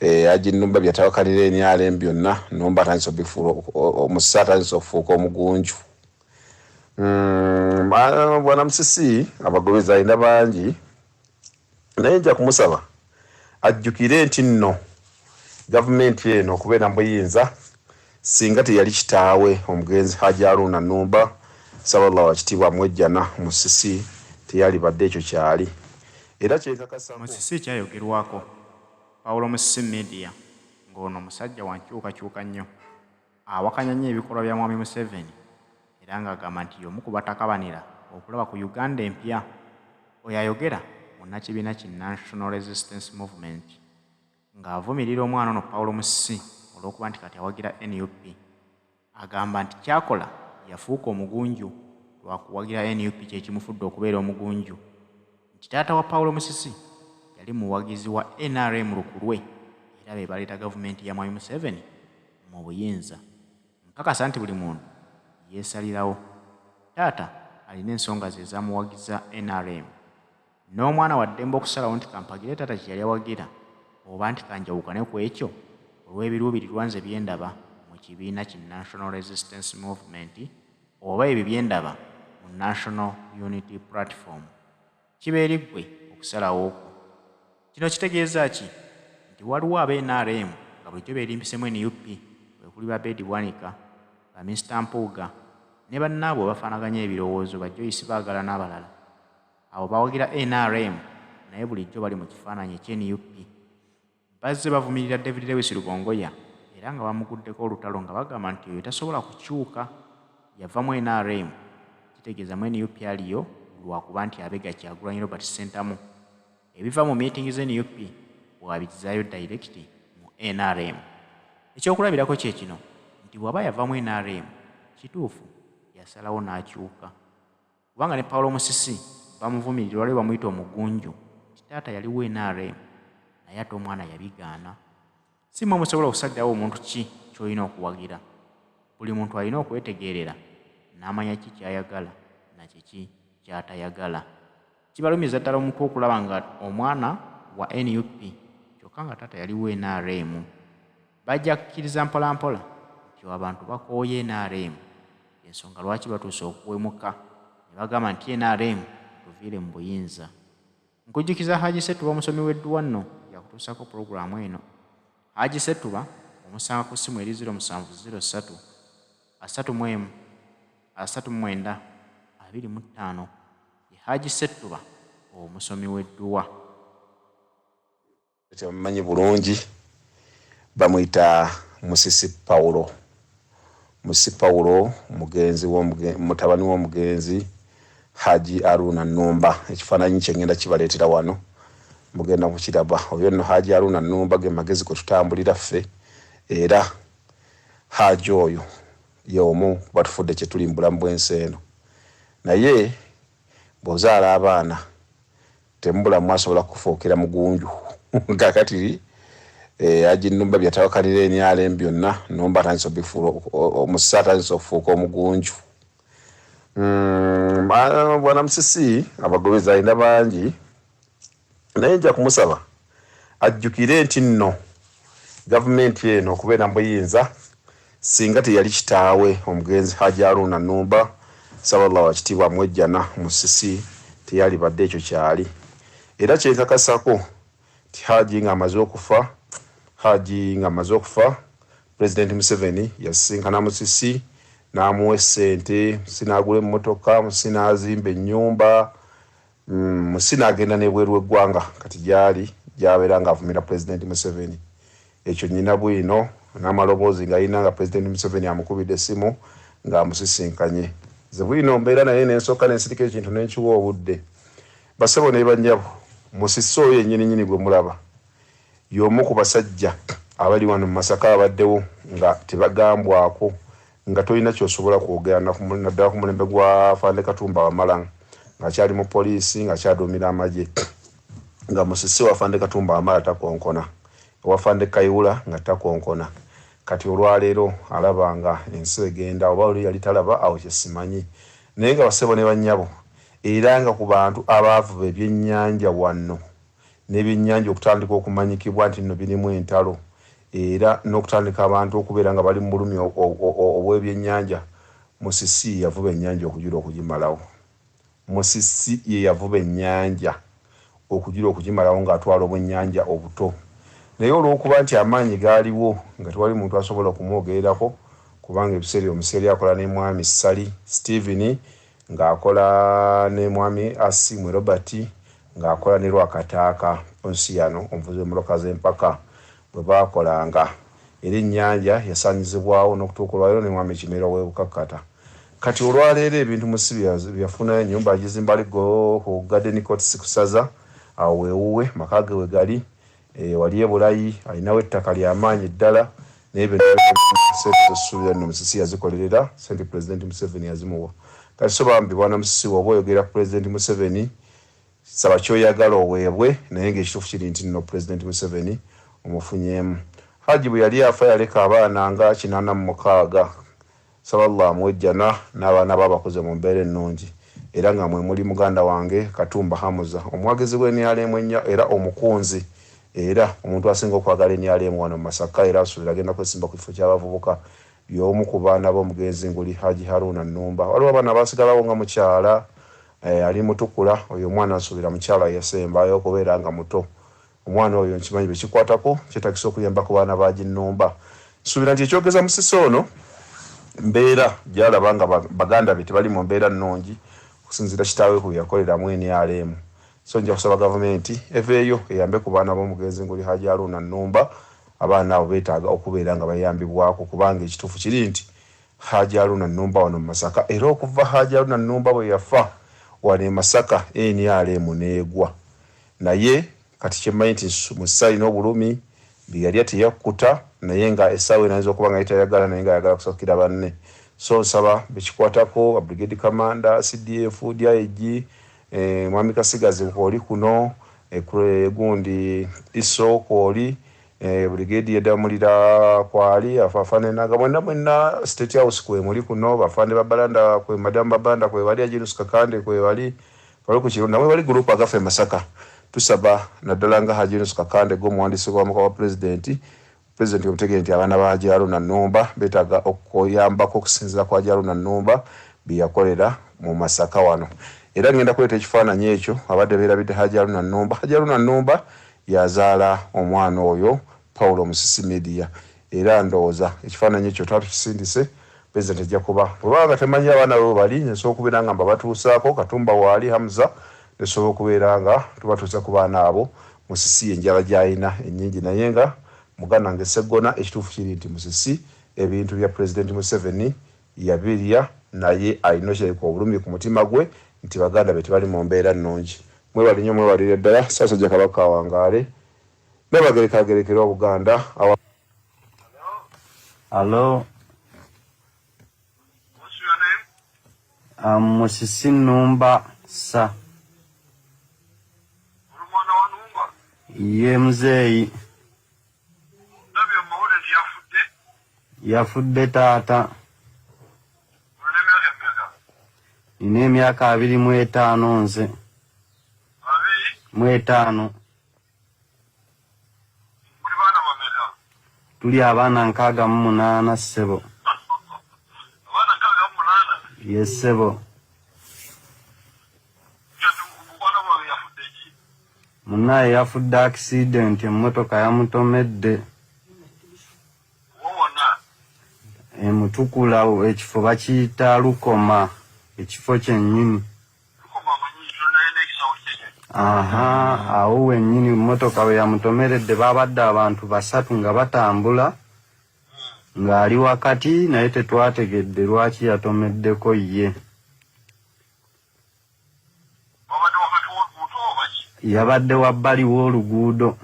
aginnumba byatawakalira Nrm byonna Numba atandise obifuula omusa atandise okufuuka omugunju. Bwana Musisi abagobezi alina bangi naye nja kumusaba ajjukire nti nno gavumenti eno okubeera mu buyinza singa teyali kitaawe omugenzi Hajji Haruna Numba Ssaabawala wa kitiibwa Mwejjana Musisi teyali badde ekyo kyali era kyekakasa Musisi kyayogerwako Paulo Musisi media ng'ono musajja wankyukakyuka nnyo awakanya nnyo ebikolwa bya Mwami Museveni era ng'agamba nti y'omu ku batakabanira okulaba ku Uganda empya. Oyo ayogera munnakibiina ki National Resistance Movement ng'avumirira omwana ono Paulo Musisi olw'okuba nti kati awagira NUP. Agamba nti kyakola yafuuka omugunju lwakuwagira NUP kyekimufudde okubeera omugunju. Nti taata wa Paulo Musisi yali muwagizi wa NRM lukulwe era be baleeta gavumenti ya Mwami Museveni mu buyinza. Nkakasa nti buli muntu yeesalirawo. Taata alina ensonga ze ezaamuwagiza NRM n'omwana wa ddembe okusalawo nti kampagire taata kye yali awagira oba nti kanjawukane ku ekyo olw'ebiruubirirwa nze bye ndaba mu kibiina ki National Resistance Movement oba ebyo bye ndaba mu National Unity Platform. Kibeeri ggwe okusalawo okwo. Kino kitegeeza ki? Nti waliwo ab'NRM nga bulijjo beerimpisemu NUP wekuli ba Abed Bwanika, ba Mr. Mpuuga ne bannaabwe bafaanaganya ebirowoozo ba Joyce Baagala n'abalala. Abo bawagira NRM naye bulijjo bali mu kifaananyi eky'NUP. Bazze bavumirira David Lewis Lugongoya era nga bamuguddeko olutalo nga bagamba nti oyo tasobola kukyuka yavamu NRM. Kitegeeza mu NUP aliyo lwakuba nti abega Kyagulanyi Robert Ssentamu ebiva mu meeting ze NUP bw'abizaayo direct mu NRM. Ekyokulabirako kye kino nti bw'aba yavamu NRM kituufu yasalawo n'akyuka kubanga ne Paulo Musisi bamuvumirira lwali bamuyita omugunju nti taata yaliwo NRM naye ate omwana yabigaana. Si mmwe musobola okusalirawo omuntu ki ky'olina okuwagira. Buli muntu alina okwetegeerera n'amanya ki ky'ayagala na kiki ky'atayagala. Kibalumiza ddala omuntu okulaba nga omwana wa NUP kyokka nga taata yaliwo NRM. Bajja kukkiriza mpolampola nti abantu bakooye NRM. Ensonga lwaki batuuse okuwemuka ne bagamba nti NRM tuviire mu buyinza. Nkujjukiza Hajji Ssettuba omusomi w'edduwa nno yakutuusako pulogulaamu eno. Hajji Ssettuba omusanga ku ssimu eri 0703 31 39 25 ye Hajji Ssettuba omusomi w'edduwa. Tebamumanyi bulungi bamuyita Musisi Paulo. Musisi Paulo mutabani w'omugenzi Hajji Haruna Numba. Ekifaananyi kye ngenda kibaleetera wano mugenda kukiraba. Oyo nno Hajji Haruna Numba ge magezi kwe tutambulira ffe era Hajji oyo y'omu batufudde kye tuli mu bulamu bw'ensi eno. Naye bw'ozaala abaana temubulamu asobola kufuukira mugunju kakati aginnumba byatawakalira Nrm byonna Numba atandise obifuula omusa atandise okufuuka omugunju. Bwana Musisi abagobezi alina bangi naye nja kumusaba ajjukire nti nno gavumenti eno okubeera mu buyinza singa teyali kitaawe omugenzi Hajji Haruna Numba Ssaabawala wa kitiibwa Mwejjana Musisi teyali badde ekyo kyali era kyekakasako ti Hajji ng'amaze okufa President Museveni yasisinkana Musisi n'amuwa essente, Musisi n'agula emmotoka, Musisi n'azimba ennyumba, Musisi n'agenda n'ebweru w'eggwanga kati gy'abeera ng'avumira President Museveni. Ekyo nnyina bwino n'amaloboozi ng'alina nga President Museveni amukubidde essimu ng'amusisinkanye. Ze bwino mbeera naye n'ensooka n'ensirika ekintu n'enkiwa obudde. Bassebo ne bannyabo, Musisi oyo yennyini gwe mulaba y'omu ku basajja abali wano mu Masaka abaddewo nga tebagambwako nga tolina ky'osobola kwogera naddala ku mulembe gwa Afande Katumba Wamala ng'akyali mu poliisi ng'akyaduumira amagye nga Musisi wa Afande Katumba Wamala takonkona wa Afande Kayihura nga takonkona. Kati olwaleero alaba nga ensi egenda oba oli yali talaba awo kye simanyi. Naye nga bassebo ne bannyabo era nga ku bantu abaavuba ebyennyanja wano n'ebyennyanja okutandika okumanyikibwa nti nno birimu entalo era n'okutandika abantu okubeera nga bali mu bulumi obw'ebyennyanja. Musisi yavuba ennyanja okujula okugimalawo. Musisi ye yavuba ennyanja okujula okugimalawo ng'atwala obwennyanja obuto. Naye olw'okuba nti amaanyi gaaliwo nga tewali muntu asobola okumwogererako, kubanga ebiseera omuseeri akola ne mwami Sali Stephen, ng'akola ne mwami Asimwe Robert, ng'akola ne Lwakataaka Ponsiano omuvuzi w'emmotoka z'empaka bwe baakolanga. Era ennyanja yasaanyizibwawo n'okutuuka olwaleero ne mwami Kimera w'Ebukakata. Kati olwaleero ebintu Musisi byafuna ennyumba agizimba Ligo ku Garden Court Sikusaza, awo weewuwe maka ge we gali, wali ebulayi alinawo ettaka ly'amaanyi ddala, naye bino z'essuubira nno Musisi yazikolerera, ssente Pulezidenti Museveni yazimuwa. Kati so bambi bwana Musisi oba oyogera ku Pulezidenti Museveni saba ky'oyagala oweebwe, naye ng'ekituufu kiri nti nno Pulezidenti Museveni omufunyeemu. Haji bwe yali afa yaleka abaana nga 86 sallallahu mwejjana n'abaana babakoze mu mbeera ennungi, era nga mwe muli muganda wange Katumba Hamuza, omwagezi w'Nrm ennyo era omukunzi, era omuntu asinga okwagala Nrm wano mu Masaka, era asuubira agenda kwesimba ku kifo ky'abavubuka. Y'omu ku baana b'omugenzi nguli Haji Haruna Nnumba. Waliwo abaana baasigalawo nga mukyala ali Mutukula, oyo omwana asuubira mukyala yasembayo okubeera nga muto. Omwana oyo nkimanyi bye kikwatako kyetagisa okuyamba ku baana ba Nnumba. Nsuubira nti ekyogeza Musisi ono mbeera gy'alaba nga baganda be tebali mu mbeera nnungi okusinziira kitaawe ku yakoleramu Nrm. So nja kusaba gavumenti eveeyo eyambe ku baana b'omugenzi nguli Haji Haruna Nnumba. Abaana abo beetaaga okubeera nga bayambibwako, kubanga ekituufu kiri nti Haji Haruna Nnumba wano mu Masaka, era okuva Haji Haruna Nnumba bwe yafa wano e Masaka Nrm n'egwa. Naye kati kyemmanyi nti Musisi alina obulumi bye yali teyakkuta, naye nga essaawa enayinza okuba nga yetayagala, naye nga ayagala kusakira banne. So nsaba bekikwatako Brigade Commander CDF DIG, Mwami Kasigazi kwoli kuno, gundi Iso kwoli, Brigade Yedamulira kwali, afafane naga mwenna State House kwe muli kuno, bafande babalanda kwe Madam Babanda kwe wali Ajinus Kakande kwe wali ku Kirunda, mwe wali group agafe Masaka. Tusaba naddala nga Ajinus Kakande go muwandiisi wa President omutegere nti abaana ba Haji Haruna Nnumba beetaaga okuyambako okusinziira ku Haji Haruna Nnumba bye yakolera mu Masaka wano. Era ngenda kuleeta ekifaananyi ekyo abadde beerabidde Haji Haruna Nnumba. Haji Haruna Nnumba yazaala omwana oyo Paulo Musisi Media, era ndowooza ekifaananyi ekyo tukisindise Pulezidenti ajja kuba bwebanga temanyi abaana bo bali, nsobola okubeera nga mbabatuusaako Katumba waali Hamuza, nesobola okubeera nga tubatuusa ku baana abo. Musisi enjala gy'alina ennyingi, naye nga muganda nge Sseggona ekituufu kiri nti Musisi ebintu bya Pulezidenti Museveni yabirya, naye alina kyereka obulumi ku mutima gwe nti baganda be tebali mu mbeera nnungi. Mwebali nnyo, mwebalire ddala. Ssaasajja Kabaka Wangaale n'abagerekagerekerwa Buganda. Hello. What's your name? Musisi Nnumba sa. Mwana wa Nnumba? Ye muzeeyi. Nabyo mawulire yafudde? Yafudde taata. Nina emyaka emeka? Nina emyaka 25 nze. 25. Muli baana bameka? Tuli abaana 68 ssebo. Abaana 68? Yes ssebo. Omwana wawe yafudde ki? Munnaye yafudde accident, emmotoka yamutomedde. Wona? Mutukula ekifo bakiyita Lukoma, ekifo kyennyini. Lukoma amanyiizo naye n'ekisawo kyenye? Aha, awo wennyini emmotoka we yamutomeredde babadde abantu 3 nga batambula, ng'ali wakati naye tetwategedde lwaki yatomeddeko ye. Babadde wakati w'oluguudo oba ki? Yabadde wabbali w'oluguudo.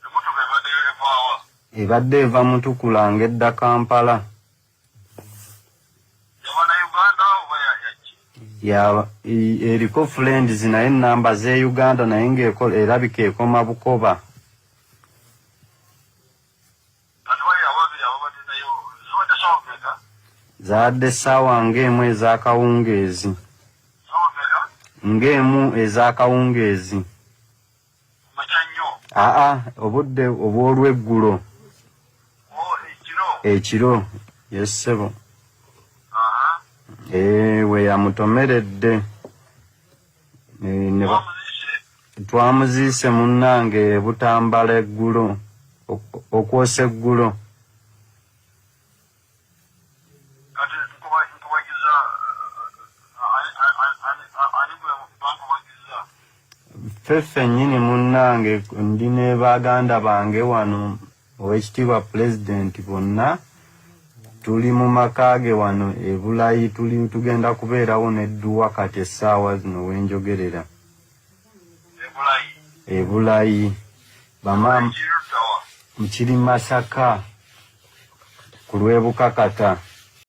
Emmotoka ebadde evaawa? Ebadde eva Mutukula ng'edda Kampala. Yaba na Uganda oba yaki? Eriko friends naye ennamba z'e Uganda naye ng'erabika ekoma Bukoba. Kati wali ababiri ababadde nayo zibadde ssaawa mmeka? Zaadde ssaawa ng'emu ez'akawungeezi. Ssaawa mmeka? Ng'emu ez'akawungeezi. obudde obw'olweggulo. Oh, Ekiro. Yes, sebo. We yamutomeredde. Twamuziise munnange Butambala eggulo. Okwosa eggulo. Fefe nyini munnange ndi ne baganda bange wano Oweekitiibwa Pulezidenti bonna tuli mu makaage wano e Bulayi tugenda kubeerawo n'edduwa kati essaawa zino wenjogerera. E Bulayi bamaama mukiri Masaka ku lw'Ebukakata.